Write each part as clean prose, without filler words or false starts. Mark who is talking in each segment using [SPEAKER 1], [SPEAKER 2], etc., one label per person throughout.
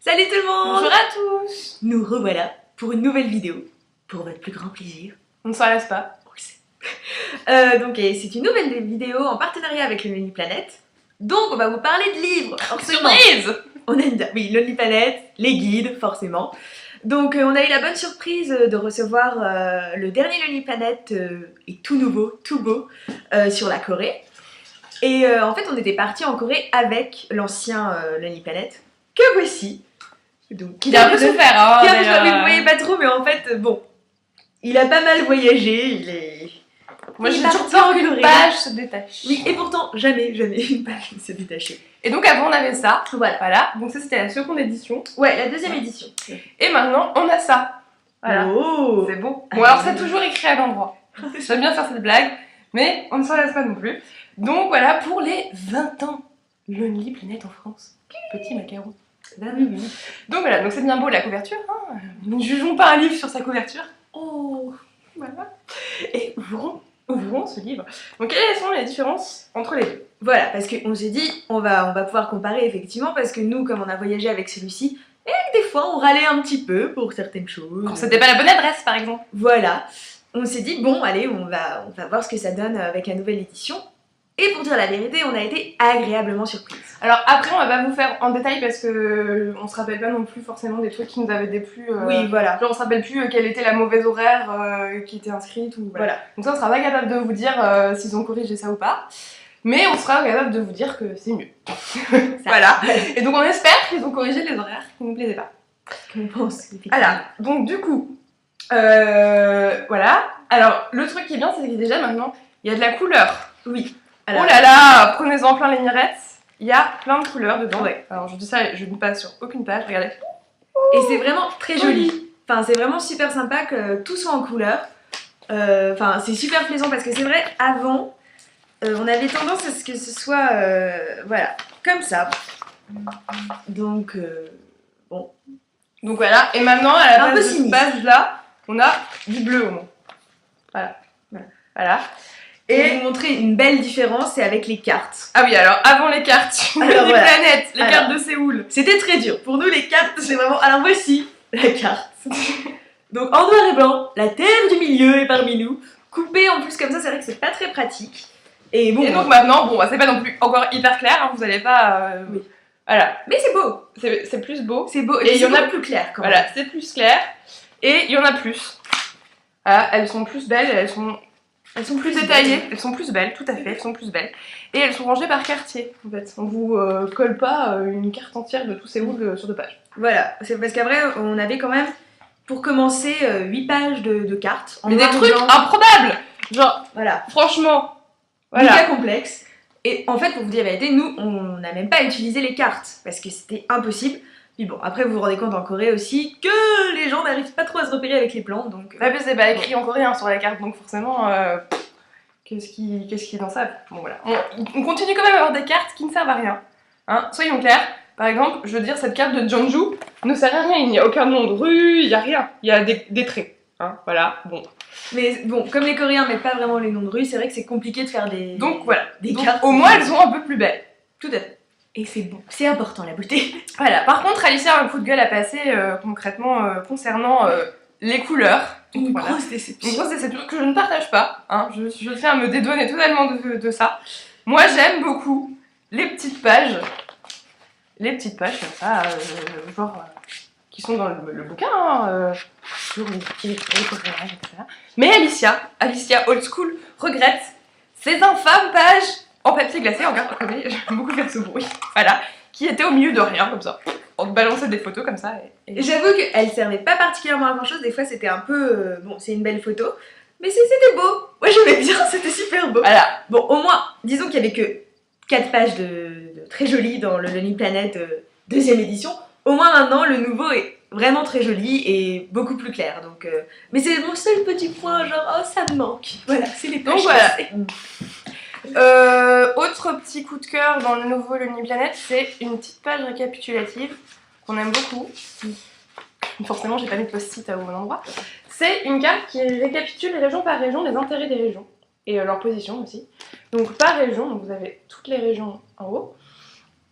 [SPEAKER 1] Salut tout le monde!
[SPEAKER 2] Bonjour à tous!
[SPEAKER 1] Nous revoilà pour une nouvelle vidéo, pour votre plus grand plaisir.
[SPEAKER 2] On ne s'en lasse pas.
[SPEAKER 1] On le sait. Donc c'est une nouvelle vidéo en partenariat avec le Lonely Planet. Donc on va vous parler de livres, forcément.
[SPEAKER 2] Surprise!
[SPEAKER 1] On aime bien, oui, Lonely Planet, les guides, forcément. Donc on a eu la bonne surprise de recevoir le dernier Lonely Planet et tout nouveau, tout beau, sur la Corée. Et en fait on était parti en Corée avec l'ancien Lonely Planet, que voici. Donc,
[SPEAKER 2] Il a un peu souffert, hein!
[SPEAKER 1] Vous ne voyez pas trop, mais en fait, bon, il a pas mal voyagé, il est...
[SPEAKER 2] Moi j'ai
[SPEAKER 1] parti
[SPEAKER 2] toujours peur
[SPEAKER 1] en
[SPEAKER 2] qu'une
[SPEAKER 1] Corée.
[SPEAKER 2] page se détache.
[SPEAKER 1] Oui, et pourtant, jamais une page ne s'est détachée.
[SPEAKER 2] Et donc avant on avait ça.
[SPEAKER 1] Voilà.
[SPEAKER 2] Donc ça c'était la seconde édition.
[SPEAKER 1] Ouais, la deuxième édition.
[SPEAKER 2] Et maintenant on a ça. Voilà.
[SPEAKER 1] Oh.
[SPEAKER 2] C'est beau. Bon alors c'est toujours écrit à l'endroit. J'aime bien faire cette blague, mais on ne s'en lasse pas non plus. Donc voilà pour les 20 ans. Lonely Planet en France. Petit macaron.
[SPEAKER 1] Oui.
[SPEAKER 2] Donc voilà, donc c'est bien beau la couverture, hein. Nous ne jugeons pas un livre sur sa couverture.
[SPEAKER 1] Oh.
[SPEAKER 2] Voilà. Et ouvrons ce livre. Donc quelles sont les différences entre les deux?
[SPEAKER 1] Voilà, parce qu'on s'est dit, on va pouvoir comparer effectivement, parce que nous, comme on a voyagé avec celui-ci, et des fois on râlait un petit peu pour certaines choses.
[SPEAKER 2] Quand c'était pas la bonne adresse par exemple.
[SPEAKER 1] Voilà, on s'est dit, bon, allez, on va voir ce que ça donne avec la nouvelle édition. Et pour dire la vérité, on a été agréablement surprise.
[SPEAKER 2] Alors après on va pas vous faire en détail parce que on se rappelle pas non plus forcément des trucs qui nous avaient déplu.
[SPEAKER 1] Oui, voilà.
[SPEAKER 2] Genre on se rappelle plus quelle était la mauvaise horaire qui était inscrite ou voilà. Donc ça on sera pas capable de vous dire s'ils ont corrigé ça ou pas. Mais on sera capable de vous dire que c'est mieux. Voilà. Et donc on espère qu'ils ont corrigé les horaires qui nous plaisaient pas.
[SPEAKER 1] On pense.
[SPEAKER 2] Voilà. Donc du coup, voilà. Alors le truc qui est bien c'est que déjà maintenant il y a de la couleur.
[SPEAKER 1] Oui.
[SPEAKER 2] Alors, oh là là, prenez-en plein les mirettes. Il y a plein de couleurs dedans.
[SPEAKER 1] Ouais.
[SPEAKER 2] Alors je dis ça, je ne passe sur aucune page, regardez.
[SPEAKER 1] Et c'est vraiment très joli. Enfin, c'est vraiment super sympa que tout soit en couleur. Enfin, c'est super plaisant parce que c'est vrai, avant, on avait tendance à ce que ce soit, voilà, comme ça. Donc, bon.
[SPEAKER 2] Donc voilà, et maintenant, à la
[SPEAKER 1] Un peu
[SPEAKER 2] place de cette page-là, on a du bleu au moins. Voilà.
[SPEAKER 1] Et vous montrer une belle différence, c'est avec les cartes.
[SPEAKER 2] Ah oui, alors avant les cartes, les planètes, les cartes de Séoul.
[SPEAKER 1] C'était très dur. Pour nous, les cartes, c'est vraiment... Alors voici la carte. Donc en noir et blanc, la terre du milieu est parmi nous. Coupée en plus comme ça, c'est vrai que c'est pas très pratique. Et bon.
[SPEAKER 2] Et donc maintenant, bon, c'est pas non plus encore hyper clair, hein, vous allez pas...
[SPEAKER 1] Oui.
[SPEAKER 2] Voilà.
[SPEAKER 1] Mais c'est beau.
[SPEAKER 2] C'est plus beau.
[SPEAKER 1] C'est beau.
[SPEAKER 2] Et il y en a
[SPEAKER 1] plus clair quand même.
[SPEAKER 2] Voilà, c'est plus clair. Et il y en a plus. Voilà, elles sont plus belles, elles sont plus détaillées, elles sont plus belles, tout à fait, elles sont plus belles. Et elles sont rangées par quartier, en fait. On vous colle pas une carte entière de tous ces Séoul sur 2 pages.
[SPEAKER 1] Voilà, c'est parce qu'après, on avait quand même, pour commencer, 8 pages de cartes.
[SPEAKER 2] Mais des trucs improbables! Genre,
[SPEAKER 1] voilà.
[SPEAKER 2] Franchement,
[SPEAKER 1] voilà. Méga complexe. Et en fait, pour vous dire la vérité, nous, on n'a même pas utilisé les cartes, parce que c'était impossible. Puis bon, après vous vous rendez compte en Corée aussi que les gens n'arrivent pas trop à se repérer avec les plantes, donc...
[SPEAKER 2] Bah, c'est pas écrit en coréen sur la carte, donc forcément, qu'est-ce qu'ils en savent? Bon voilà. On continue quand même à avoir des cartes qui ne servent à rien. Hein, soyons clairs. Par exemple, je veux dire, cette carte de Jeonju ne sert à rien, il n'y a aucun nom de rue, il n'y a rien. Il y a des traits. Hein, voilà, bon.
[SPEAKER 1] Mais bon, comme les Coréens mettent pas vraiment les noms de rue, c'est vrai que c'est compliqué de faire des...
[SPEAKER 2] Donc voilà,
[SPEAKER 1] des cartes.
[SPEAKER 2] Au moins elles sont un peu plus belles.
[SPEAKER 1] Tout à fait. Et c'est bon, c'est important la beauté.
[SPEAKER 2] Voilà, par contre Alicia a un coup de gueule à passer concrètement concernant les couleurs.
[SPEAKER 1] Une grosse déception.
[SPEAKER 2] Une grosse déception que je ne partage pas, hein. Je tiens à me dédouaner totalement de ça. Moi j'aime beaucoup les petites pages comme ça, genre qui sont dans le bouquin, hein, sur les coréens, etc. Mais Alicia old school regrette ces infâmes pages en papier glacé, en carte collée, j'aime beaucoup faire ce bruit, voilà, qui était au milieu de rien, comme ça. On balançait des photos comme ça.
[SPEAKER 1] Et j'avoue qu'elle servait pas particulièrement à grand chose, des fois c'était un peu... bon, c'est une belle photo, mais c'était beau. Moi j'aimais bien, c'était super beau.
[SPEAKER 2] Voilà.
[SPEAKER 1] Bon, au moins, disons qu'il y avait que 4 pages de très jolies dans le Lonely Planet deuxième édition. Au moins maintenant, le nouveau est vraiment très joli et beaucoup plus clair. Donc, mais c'est mon seul petit point, genre, oh ça me manque. Voilà, c'est les pages.
[SPEAKER 2] Donc voilà. Autre petit coup de cœur dans le nouveau Lonely Planet, c'est une petite page récapitulative qu'on aime beaucoup. Forcément, j'ai pas mis de post-it au bon endroit. C'est une carte qui récapitule les région par région, les intérêts des régions et leur position aussi. Donc par région, donc vous avez toutes les régions en haut,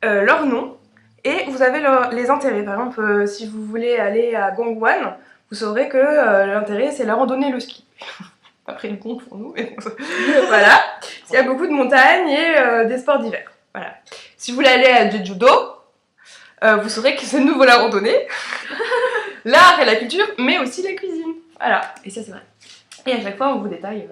[SPEAKER 2] leur nom Et vous avez les intérêts. Par exemple, si vous voulez aller à Gangwon, vous saurez que l'intérêt c'est la randonnée et le ski. Pas pris le compte pour nous, mais voilà. Il y a beaucoup de montagnes et des sports d'hiver. Voilà. Si vous voulez aller à Jeju-do, vous saurez que c'est de nouveau la randonnée, l'art et la culture, mais aussi la cuisine. Voilà.
[SPEAKER 1] Et ça, c'est vrai.
[SPEAKER 2] Et à chaque fois, on vous détaille.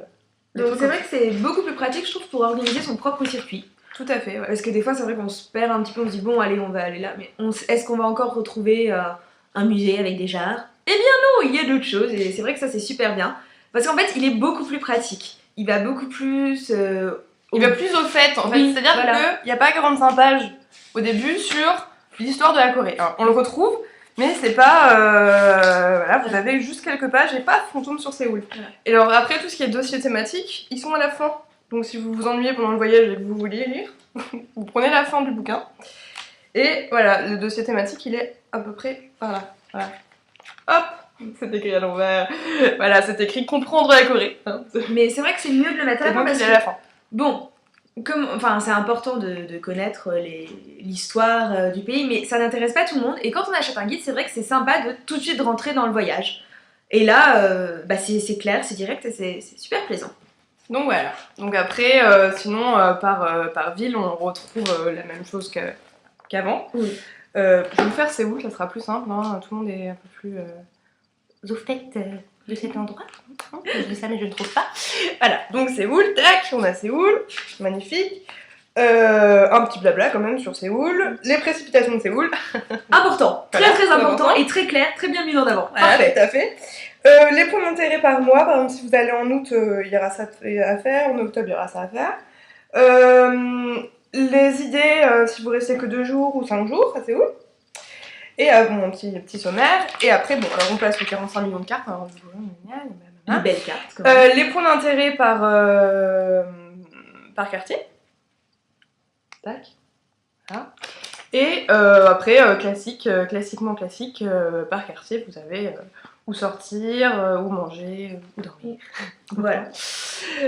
[SPEAKER 1] Donc c'est vrai que c'est beaucoup plus pratique, je trouve, pour organiser son propre circuit.
[SPEAKER 2] Tout à fait, ouais.
[SPEAKER 1] Parce que des fois, c'est vrai qu'on se perd un petit peu, on se dit bon, allez, on va aller là, mais est-ce qu'on va encore retrouver un musée avec des jarres? Eh bien non, il y a d'autres choses, et c'est vrai que ça, c'est super bien. Parce qu'en fait, il est beaucoup plus pratique. Il va beaucoup plus...
[SPEAKER 2] Il va plus au fait, en fait.
[SPEAKER 1] Oui,
[SPEAKER 2] C'est-à-dire
[SPEAKER 1] voilà.
[SPEAKER 2] qu'il n'y a pas 45 pages au début sur l'histoire de la Corée. Alors, on le retrouve, mais c'est pas... voilà, vous avez juste quelques pages et paf, on tombe sur Séoul.
[SPEAKER 1] Voilà.
[SPEAKER 2] Et alors après, tout ce qui est dossier thématique, ils sont à la fin. Donc si vous vous ennuyez pendant le voyage et que vous vouliez lire, vous prenez la fin du bouquin. Et voilà, le dossier thématique, il est à peu près par là. Voilà. Hop, c'est écrit à l'envers. Voilà, c'est écrit comprendre la Corée. Hein.
[SPEAKER 1] Mais c'est vrai que c'est mieux de le mettre à
[SPEAKER 2] Et
[SPEAKER 1] la fin
[SPEAKER 2] donc,
[SPEAKER 1] parce
[SPEAKER 2] il est
[SPEAKER 1] que...
[SPEAKER 2] à la fin.
[SPEAKER 1] Bon, c'est important de connaître l'histoire du pays, mais ça n'intéresse pas tout le monde. Et quand on achète un guide, c'est vrai que c'est sympa de tout de suite rentrer dans le voyage. Et là, c'est clair, c'est direct et c'est super plaisant.
[SPEAKER 2] Donc voilà. Donc après, sinon, par ville, on retrouve la même chose qu'avant.
[SPEAKER 1] Oui.
[SPEAKER 2] Je vais vous faire Séoul, ça sera plus simple. Hein. Tout le monde est un peu plus au fait de cet endroit. Je dis ça, mais je ne trouve pas. Voilà, donc Séoul, tac, on a Séoul, magnifique. Un petit blabla quand même sur Séoul. Les précipitations de Séoul.
[SPEAKER 1] Important,
[SPEAKER 2] Voilà,
[SPEAKER 1] très
[SPEAKER 2] très
[SPEAKER 1] important
[SPEAKER 2] important.
[SPEAKER 1] et très clair, très bien mis en avant.
[SPEAKER 2] Voilà,
[SPEAKER 1] Parfait.
[SPEAKER 2] tout à fait. Les points d'intérêt par mois, par exemple, si vous allez en août, il y aura ça à faire, en octobre, il y aura ça à faire. Les idées, si vous restez que 2 jours ou 5 jours, ça c'est où. Et bon, un petit sommaire. Et après, bon, alors on place les 45 millions de cartes. Alors,
[SPEAKER 1] Une belle carte. Quand même.
[SPEAKER 2] les points d'intérêt par quartier. Tac. Voilà. Et après, classiquement classique, par quartier, vous avez où sortir, où manger, où dormir.
[SPEAKER 1] Voilà.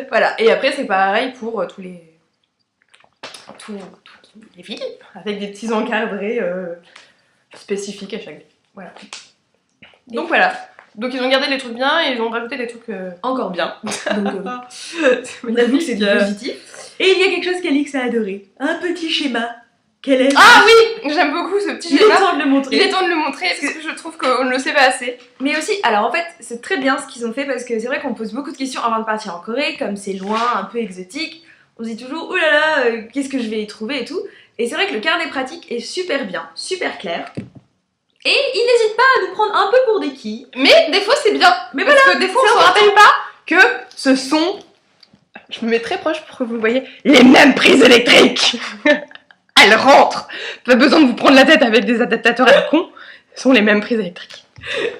[SPEAKER 2] Voilà. Et après, c'est pareil pour tous les villes, avec des petits encadrés spécififiques à chaque ville. Voilà. Donc voilà. Donc ils ont gardé les trucs bien et ils ont rajouté des trucs
[SPEAKER 1] Encore bien. Donc,
[SPEAKER 2] on
[SPEAKER 1] on avoue que c'est du positif. Et il y a quelque chose qu'Alix a adoré. Un petit schéma. Quel est
[SPEAKER 2] Ah oui, j'aime beaucoup ce petit
[SPEAKER 1] Il est
[SPEAKER 2] schéma.
[SPEAKER 1] temps de le montrer.
[SPEAKER 2] Il est temps de le montrer parce que je trouve qu'on ne le sait pas assez.
[SPEAKER 1] Mais aussi, alors en fait, c'est très bien ce qu'ils ont fait parce que c'est vrai qu'on pose beaucoup de questions avant de partir en Corée, comme c'est loin, un peu exotique. On se dit toujours, oh là là, qu'est-ce que je vais y trouver et tout. Et c'est vrai que le carnet pratique est super bien, super clair. Et ils n'hésitent pas à nous prendre un peu pour des quilles.
[SPEAKER 2] Mais des fois c'est bien.
[SPEAKER 1] Mais
[SPEAKER 2] parce
[SPEAKER 1] voilà,
[SPEAKER 2] que des fois on
[SPEAKER 1] c'est
[SPEAKER 2] se rappelle pas que ce sont, je me mets très proche pour que vous le voyez, les mêmes prises électriques. Elles rentrent. Pas besoin de vous prendre la tête avec des adaptateurs à la con. Ce sont les mêmes prises électriques.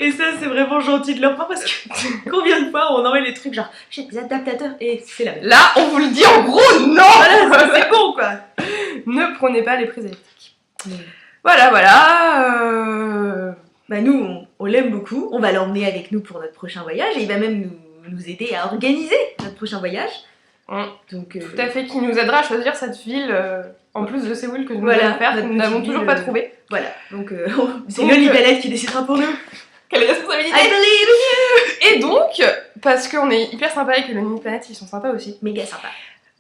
[SPEAKER 1] Et ça, c'est vraiment gentil de leur part parce que combien de fois on envoie les trucs genre j'ai des adaptateurs et c'est la même.
[SPEAKER 2] Là, on vous le dit en gros, non.
[SPEAKER 1] Voilà, c'est bon quoi.
[SPEAKER 2] Ne prenez pas les prises électriques.
[SPEAKER 1] Mm.
[SPEAKER 2] Voilà, voilà.
[SPEAKER 1] Bah nous, on l'aime beaucoup. On va l'emmener avec nous pour notre prochain voyage et il va même nous aider à organiser notre prochain voyage. Donc,
[SPEAKER 2] Tout à fait, qui nous aidera à choisir cette ville en plus de Séoul que nous
[SPEAKER 1] voilà,
[SPEAKER 2] allons faire, que
[SPEAKER 1] notre
[SPEAKER 2] nous n'avons
[SPEAKER 1] petite
[SPEAKER 2] toujours
[SPEAKER 1] ville,
[SPEAKER 2] pas trouvé.
[SPEAKER 1] Voilà, donc c'est Loli Palette qui décidera pour nous.
[SPEAKER 2] Quelle responsabilité!
[SPEAKER 1] I believe in you.
[SPEAKER 2] Et donc, parce qu'on est hyper sympa et que le Mini Planet ils sont sympas aussi,
[SPEAKER 1] Méga sympa.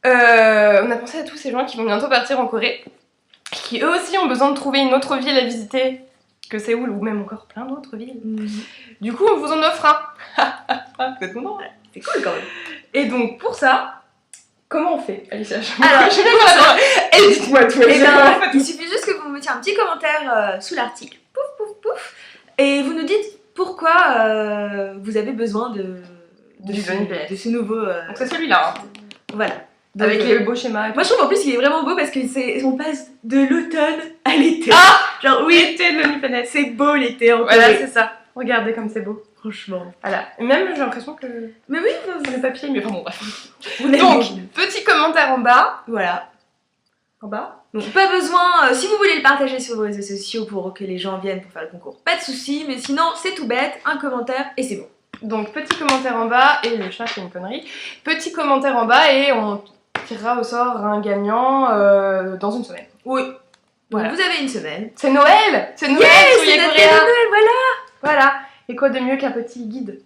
[SPEAKER 2] on a pensé à tous ces gens qui vont bientôt partir en Corée, qui eux aussi ont besoin de trouver une autre ville à visiter que Séoul ou même encore plein d'autres villes. Du coup, on vous en offre un. Vous êtes contents?
[SPEAKER 1] C'est cool quand même.
[SPEAKER 2] Et donc, pour ça, comment on fait, Alicia?
[SPEAKER 1] Alors,
[SPEAKER 2] je vais voir. Et dites-moi tout.
[SPEAKER 1] Et ben, il suffit juste que vous me mettiez un petit commentaire sous l'article. Pouf, pouf, pouf. Et vous nous dites pourquoi vous avez besoin de ce nouveau...
[SPEAKER 2] Donc c'est celui-là, hein.
[SPEAKER 1] Voilà. Donc,
[SPEAKER 2] Avec les beaux schémas.
[SPEAKER 1] moi je trouve en plus il est vraiment beau parce qu'on passe de l'automne à l'été.
[SPEAKER 2] Ah,
[SPEAKER 1] genre oui,
[SPEAKER 2] l'été de Loli Planet.
[SPEAKER 1] c'est beau l'été en
[SPEAKER 2] Voilà,
[SPEAKER 1] Corée.
[SPEAKER 2] c'est ça. Regardez comme c'est beau.
[SPEAKER 1] Franchement.
[SPEAKER 2] Voilà. Et même, j'ai l'impression que
[SPEAKER 1] Mais oui,
[SPEAKER 2] sur le papier, mais enfin bon, bref.
[SPEAKER 1] on aime
[SPEAKER 2] Donc,
[SPEAKER 1] beaucoup.
[SPEAKER 2] petit commentaire en bas.
[SPEAKER 1] Voilà.
[SPEAKER 2] En bas.
[SPEAKER 1] Donc pas besoin, si vous voulez le partager sur vos réseaux sociaux pour que les gens viennent pour faire le concours, pas de soucis, mais sinon c'est tout bête, un commentaire et c'est bon.
[SPEAKER 2] Donc, petit commentaire en bas. Et le chat fait une connerie. Petit commentaire en bas et on tirera au sort un gagnant dans une semaine.
[SPEAKER 1] Oui.
[SPEAKER 2] Voilà.
[SPEAKER 1] Vous avez une semaine.
[SPEAKER 2] C'est Noël. C'est Noël,
[SPEAKER 1] Yeah,
[SPEAKER 2] Souliers
[SPEAKER 1] c'est notre
[SPEAKER 2] Coréens.
[SPEAKER 1] cadeau de Noël, voilà.
[SPEAKER 2] Voilà. Et quoi de mieux qu'un petit guide?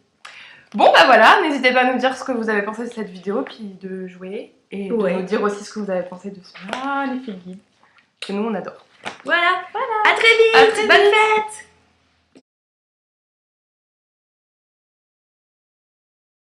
[SPEAKER 2] Bon bah voilà, n'hésitez pas à nous dire ce que vous avez pensé de cette vidéo, puis de jouer, et de nous dire aussi ce que vous avez pensé de ce les fil guides, que nous on adore.
[SPEAKER 1] Voilà. À très vite.
[SPEAKER 2] À très
[SPEAKER 1] Bonne
[SPEAKER 2] vite.
[SPEAKER 1] fête.